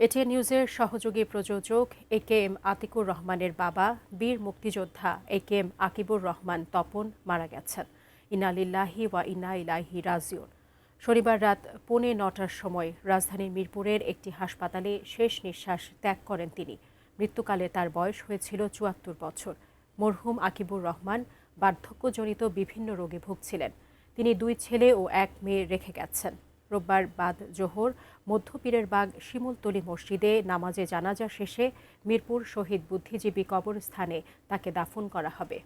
ATN নিউজের সহযোগী প্রযোজক একেএম আতিকুর রহমানের বাবা বীর মুক্তিযোদ্ধা একেএম আকিবুর রহমান তপন মারা গেছেন। ইন্না লিল্লাহি ওয়া ইন্না ইলাইহি রাজিউন। শনিবার রাত 9:45টার সময় রাজধানীর মিরপুরের একটি হাসপাতালে শেষ নিঃশ্বাস ত্যাগ করেন তিনি। মৃত্যুকালে তার বয়স হয়েছিল ৭৪ বছর। মরহুম আকিবুর রহমান বার্ধক্যজনিত বিভিন্ন রোগে ভুগছিলেন। তিনি 2 ছেলে ও 1 মেয়ে রেখে গেছেন। রোববার বাদ জোহর মধ্য পীরেরবাগ শিমুলতলী মসজিদে নামাজে জানাজা শেষে মিরপুর শহীদ বুদ্ধিজীবী কবরস্থানে তাকে দাফন করা হবে।